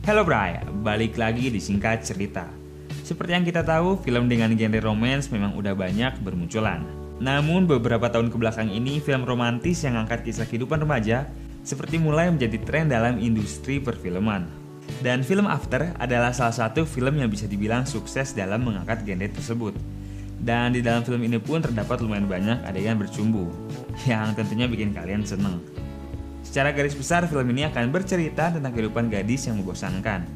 Hello Bray, balik lagi di Singkat Cerita. Seperti yang kita tahu, film dengan genre romance memang udah banyak bermunculan. Namun beberapa tahun kebelakang ini, film romantis yang angkat kisah kehidupan remaja seperti mulai menjadi tren dalam industri perfilman. Dan film After adalah salah satu film yang bisa dibilang sukses dalam mengangkat genre tersebut. Dan di dalam film ini pun terdapat lumayan banyak adegan bercumbu, yang tentunya bikin kalian seneng. Secara garis besar, film ini akan bercerita tentang kehidupan gadis yang membosankan.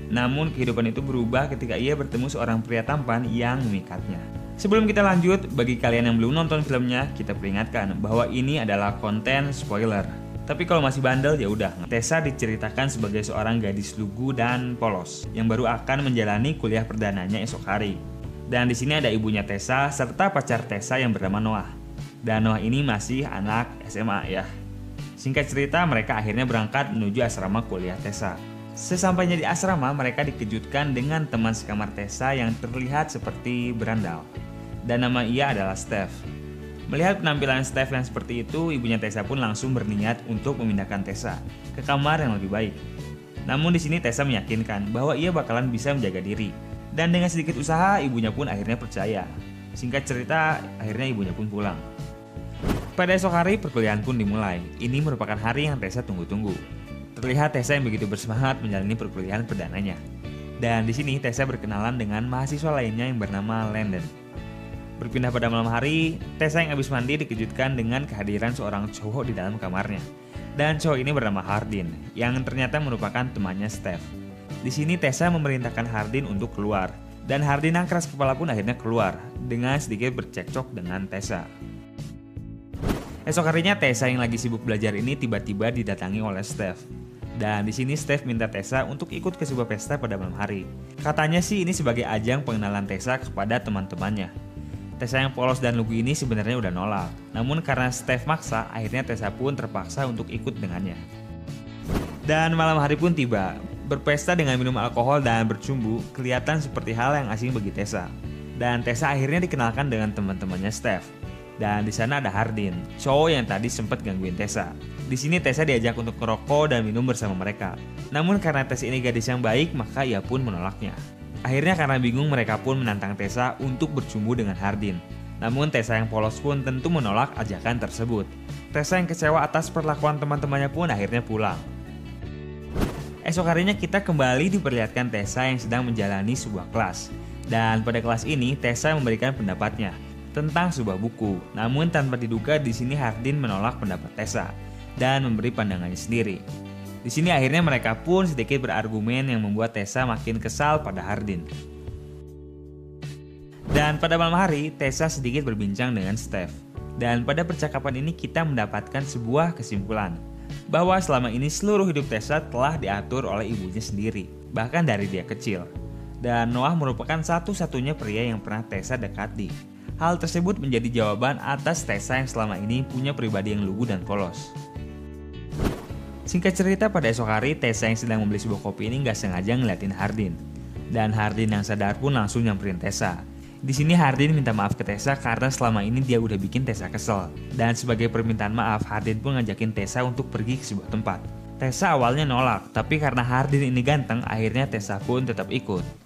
Namun kehidupan itu berubah ketika ia bertemu seorang pria tampan yang memikatnya. Sebelum kita lanjut, bagi kalian yang belum nonton filmnya, kita peringatkan bahwa ini adalah konten spoiler. Tapi kalau masih bandel ya udah. Tessa diceritakan sebagai seorang gadis lugu dan polos yang baru akan menjalani kuliah perdananya esok hari. Dan di sini ada ibunya Tessa serta pacar Tessa yang bernama Noah. Dan Noah ini masih anak SMA ya. Singkat cerita, mereka akhirnya berangkat menuju asrama kuliah Tessa. Sesampainya di asrama, mereka dikejutkan dengan teman sekamar Tessa yang terlihat seperti berandal. Dan nama ia adalah Steph. Melihat penampilan Steph yang seperti itu, ibunya Tessa pun langsung berniat untuk memindahkan Tessa ke kamar yang lebih baik. Namun di sini Tessa meyakinkan bahwa ia bakalan bisa menjaga diri. Dan dengan sedikit usaha, ibunya pun akhirnya percaya. Singkat cerita, akhirnya ibunya pun pulang. Pada esok hari, perkuliahan pun dimulai. Ini merupakan hari yang Tessa tunggu-tunggu. Terlihat Tessa yang begitu bersemangat menjalani perkuliahan perdananya. Dan di sini Tessa berkenalan dengan mahasiswa lainnya yang bernama Landon. Berpindah pada malam hari, Tessa yang habis mandi dikejutkan dengan kehadiran seorang cowok di dalam kamarnya. Dan cowok ini bernama Hardin, yang ternyata merupakan temannya Steph. Di sini Tessa memerintahkan Hardin untuk keluar. Dan Hardin yang keras kepala pun akhirnya keluar, dengan sedikit bercekcok dengan Tessa. Esok harinya Tessa yang lagi sibuk belajar ini tiba-tiba didatangi oleh Steph. Dan di sini Steph minta Tessa untuk ikut ke sebuah pesta pada malam hari. Katanya sih ini sebagai ajang pengenalan Tessa kepada teman-temannya. Tessa yang polos dan lugu ini sebenarnya udah nolak. Namun karena Steph maksa, akhirnya Tessa pun terpaksa untuk ikut dengannya. Dan malam hari pun tiba. Berpesta dengan minum alkohol dan bercumbu kelihatan seperti hal yang asing bagi Tessa. Dan Tessa akhirnya dikenalkan dengan teman-temannya Steph. Dan di sana ada Hardin, cowok yang tadi sempat gangguin Tessa. Di sini Tessa diajak untuk merokok dan minum bersama mereka. Namun karena Tessa ini gadis yang baik, maka ia pun menolaknya. Akhirnya karena bingung, mereka pun menantang Tessa untuk bercumbu dengan Hardin. Namun Tessa yang polos pun tentu menolak ajakan tersebut. Tessa yang kecewa atas perlakuan teman-temannya pun akhirnya pulang. Esok harinya kita kembali diperlihatkan Tessa yang sedang menjalani sebuah kelas. Dan pada kelas ini Tessa memberikan pendapatnya tentang sebuah buku. Namun tanpa diduga di sini Hardin menolak pendapat Tessa dan memberi pandangannya sendiri. Di sini akhirnya mereka pun sedikit berargumen yang membuat Tessa makin kesal pada Hardin. Dan pada malam hari Tessa sedikit berbincang dengan Steph. Dan pada percakapan ini kita mendapatkan sebuah kesimpulan bahwa selama ini seluruh hidup Tessa telah diatur oleh ibunya sendiri, bahkan dari dia kecil. Dan Noah merupakan satu-satunya pria yang pernah Tessa dekati. Hal tersebut menjadi jawaban atas Tessa yang selama ini punya pribadi yang lugu dan polos. Singkat cerita, pada esok hari Tessa yang sedang membeli sebuah kopi ini gak sengaja ngeliatin Hardin. Dan Hardin yang sadar pun langsung nyamperin Tessa. Di sini Hardin minta maaf ke Tessa karena selama ini dia udah bikin Tessa kesel. Dan sebagai permintaan maaf, Hardin pun ngajakin Tessa untuk pergi ke sebuah tempat. Tessa awalnya nolak, tapi karena Hardin ini ganteng, akhirnya Tessa pun tetap ikut.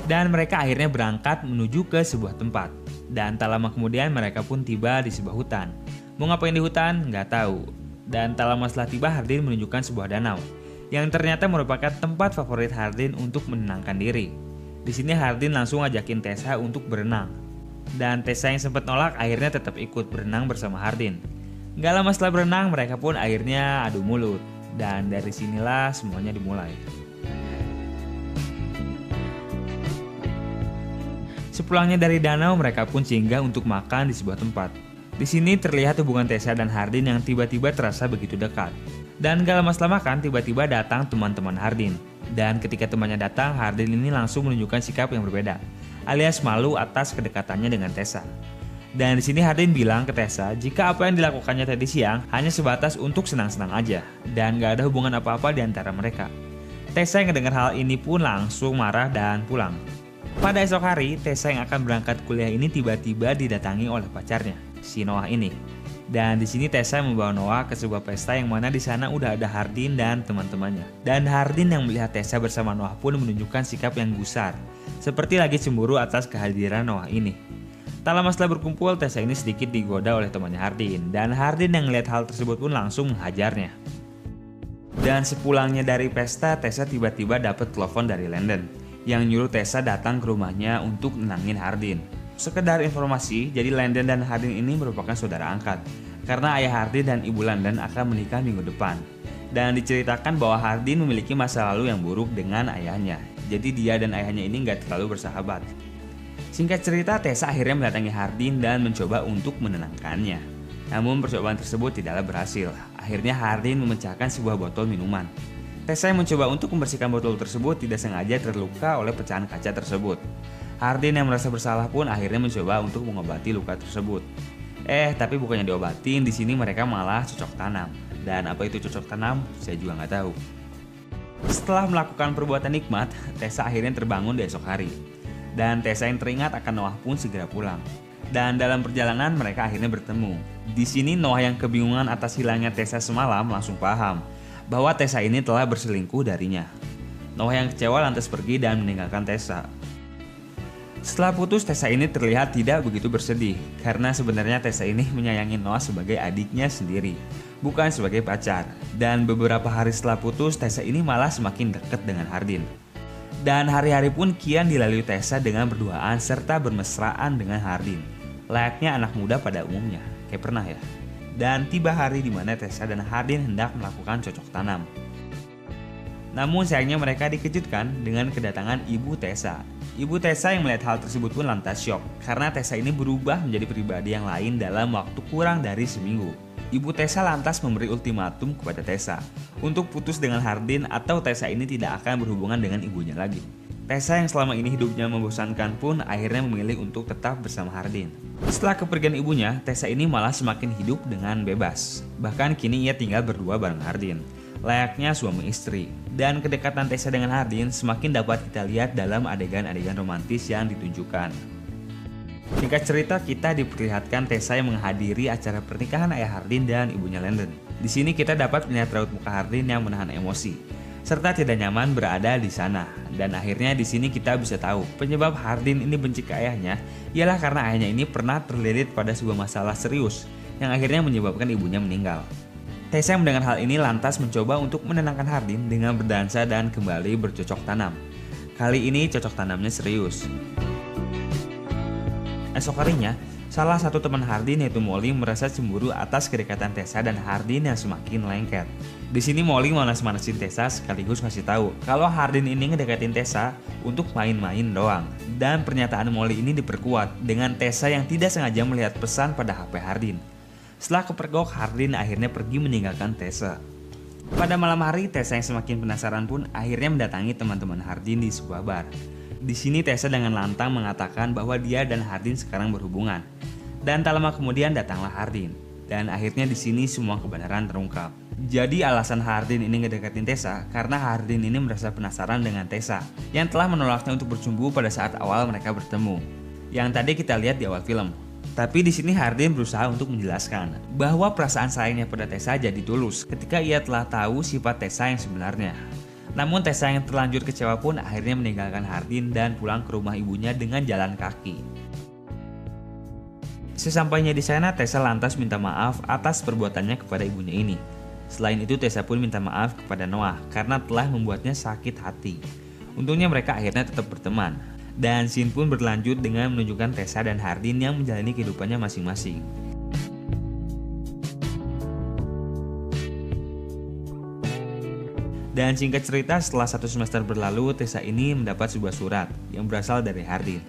Dan mereka akhirnya berangkat menuju ke sebuah tempat. Dan tak lama kemudian mereka pun tiba di sebuah hutan. Mau ngapain di hutan? Nggak tahu. Dan tak lama setelah tiba, Hardin menunjukkan sebuah danau yang ternyata merupakan tempat favorit Hardin untuk menenangkan diri. Di sini Hardin langsung ngajakin Tessa untuk berenang. Dan Tessa yang sempat nolak akhirnya tetap ikut berenang bersama Hardin. Nggak lama setelah berenang, mereka pun akhirnya adu mulut. Dan dari sinilah semuanya dimulai. Sepulangnya dari danau, mereka pun singgah untuk makan di sebuah tempat. Di sini terlihat hubungan Tessa dan Hardin yang tiba-tiba terasa begitu dekat. Dan gak lama setelah makan, tiba-tiba datang teman-teman Hardin. Dan ketika temannya datang, Hardin ini langsung menunjukkan sikap yang berbeda, alias malu atas kedekatannya dengan Tessa. Dan di sini Hardin bilang ke Tessa jika apa yang dilakukannya tadi siang hanya sebatas untuk senang-senang aja, dan gak ada hubungan apa-apa di antara mereka. Tessa yang mendengar hal ini pun langsung marah dan pulang. Pada esok hari, Tessa yang akan berangkat kuliah ini tiba-tiba didatangi oleh pacarnya, si Noah ini. Dan di sini Tessa membawa Noah ke sebuah pesta yang mana di sana udah ada Hardin dan teman-temannya. Dan Hardin yang melihat Tessa bersama Noah pun menunjukkan sikap yang gusar, seperti lagi cemburu atas kehadiran Noah ini. Tak lama setelah berkumpul, Tessa ini sedikit digoda oleh temannya Hardin, dan Hardin yang melihat hal tersebut pun langsung menghajarnya. Dan sepulangnya dari pesta, Tessa tiba-tiba dapat telepon dari Landon yang nyuruh Tessa datang ke rumahnya untuk nenangin Hardin. Sekedar informasi, jadi Landon dan Hardin ini merupakan saudara angkat, karena ayah Hardin dan ibu Landon akan menikah minggu depan. Dan diceritakan bahwa Hardin memiliki masa lalu yang buruk dengan ayahnya, jadi dia dan ayahnya ini nggak terlalu bersahabat. Singkat cerita, Tessa akhirnya mendatangi Hardin dan mencoba untuk menenangkannya. Namun percobaan tersebut tidaklah berhasil. Akhirnya Hardin memecahkan sebuah botol minuman. Tessa yang mencoba untuk membersihkan botol tersebut tidak sengaja terluka oleh pecahan kaca tersebut. Hardin yang merasa bersalah pun akhirnya mencoba untuk mengobati luka tersebut. Tapi bukannya diobatin, di sini mereka malah cocok tanam. Dan apa itu cocok tanam? Saya juga nggak tahu. Setelah melakukan perbuatan nikmat, Tessa akhirnya terbangun di esok hari. Dan Tessa yang teringat akan Noah pun segera pulang. Dan dalam perjalanan mereka akhirnya bertemu. Di sini Noah yang kebingungan atas hilangnya Tessa semalam langsung paham bahwa Tessa ini telah berselingkuh darinya. Noah yang kecewa lantas pergi dan meninggalkan Tessa. Setelah putus, Tessa ini terlihat tidak begitu bersedih karena sebenarnya Tessa ini menyayangi Noah sebagai adiknya sendiri, bukan sebagai pacar. Dan beberapa hari setelah putus, Tessa ini malah semakin dekat dengan Hardin. Dan hari-hari pun kian dilalui Tessa dengan berduaan serta bermesraan dengan Hardin, layaknya anak muda pada umumnya, kayak pernah ya. Dan tiba hari di mana Tessa dan Hardin hendak melakukan cocok tanam. Namun sayangnya mereka dikejutkan dengan kedatangan ibu Tessa. Ibu Tessa yang melihat hal tersebut pun lantas syok karena Tessa ini berubah menjadi pribadi yang lain dalam waktu kurang dari seminggu. Ibu Tessa lantas memberi ultimatum kepada Tessa untuk putus dengan Hardin atau Tessa ini tidak akan berhubungan dengan ibunya lagi. Tessa yang selama ini hidupnya membosankan pun akhirnya memilih untuk tetap bersama Hardin. Setelah kepergian ibunya, Tessa ini malah semakin hidup dengan bebas. Bahkan kini ia tinggal berdua bareng Hardin, layaknya suami istri. Dan kedekatan Tessa dengan Hardin semakin dapat kita lihat dalam adegan-adegan romantis yang ditunjukkan. Singkat cerita, kita diperlihatkan Tessa yang menghadiri acara pernikahan ayah Hardin dan ibunya Landon. Di sini kita dapat melihat raut muka Hardin yang menahan emosi, serta tidak nyaman berada di sana. Dan akhirnya di sini kita bisa tahu penyebab Hardin ini benci ke ayahnya ialah karena ayahnya ini pernah terlilit pada sebuah masalah serius yang akhirnya menyebabkan ibunya meninggal. Tessa yang mendengar hal ini lantas mencoba untuk menenangkan Hardin dengan berdansa dan kembali bercocok tanam. Kali ini cocok tanamnya serius. Esok harinya, salah satu teman Hardin yaitu Molly merasa cemburu atas kedekatan Tessa dan Hardin yang semakin lengket. Di sini Molly manas-manasin Tessa sekaligus ngasih tahu kalau Hardin ini ngedekatin Tessa untuk main-main doang. Dan pernyataan Molly ini diperkuat dengan Tessa yang tidak sengaja melihat pesan pada HP Hardin. Setelah kepergok, Hardin akhirnya pergi meninggalkan Tessa. Pada malam hari, Tessa yang semakin penasaran pun akhirnya mendatangi teman-teman Hardin di sebuah bar. Di sini Tessa dengan lantang mengatakan bahwa dia dan Hardin sekarang berhubungan. Dan tak lama kemudian datanglah Hardin. Dan akhirnya di sini semua kebenaran terungkap. Jadi alasan Hardin ini ngedeketin Tessa karena Hardin ini merasa penasaran dengan Tessa yang telah menolaknya untuk bercumbu pada saat awal mereka bertemu. Yang tadi kita lihat di awal film. Tapi di sini Hardin berusaha untuk menjelaskan bahwa perasaan sayangnya pada Tessa jadi tulus ketika ia telah tahu sifat Tessa yang sebenarnya. Namun Tessa yang terlanjur kecewa pun akhirnya meninggalkan Hardin dan pulang ke rumah ibunya dengan jalan kaki. Sesampainya di sana, Tessa lantas minta maaf atas perbuatannya kepada ibunya ini. Selain itu, Tessa pun minta maaf kepada Noah karena telah membuatnya sakit hati. Untungnya mereka akhirnya tetap berteman. Dan scene pun berlanjut dengan menunjukkan Tessa dan Hardin yang menjalani kehidupannya masing-masing. Dan singkat cerita, setelah 1 semester berlalu, Tessa ini mendapat sebuah surat yang berasal dari Hardin.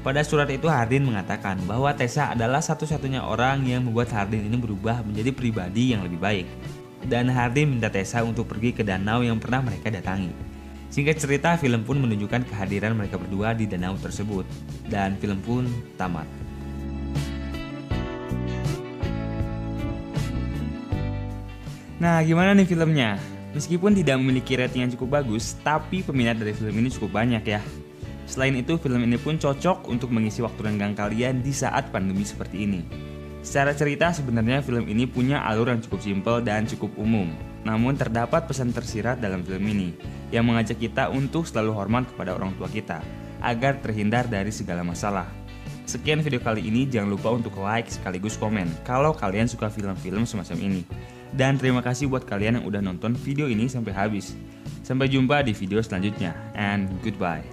Pada surat itu Hardin mengatakan bahwa Tessa adalah satu-satunya orang yang membuat Hardin ini berubah menjadi pribadi yang lebih baik. Dan Hardin minta Tessa untuk pergi ke danau yang pernah mereka datangi. Singkat cerita, film pun menunjukkan kehadiran mereka berdua di danau tersebut. Dan film pun tamat. Nah, gimana nih filmnya? Meskipun tidak memiliki rating yang cukup bagus, tapi peminat dari film ini cukup banyak ya. Selain itu, film ini pun cocok untuk mengisi waktu renggang kalian di saat pandemi seperti ini. Secara cerita sebenarnya film ini punya alur yang cukup simpel dan cukup umum. Namun terdapat pesan tersirat dalam film ini yang mengajak kita untuk selalu hormat kepada orang tua kita agar terhindar dari segala masalah. Sekian video kali ini, jangan lupa untuk like sekaligus komen kalau kalian suka film-film semacam ini. Dan terima kasih buat kalian yang udah nonton video ini sampai habis. Sampai jumpa di video selanjutnya, and goodbye.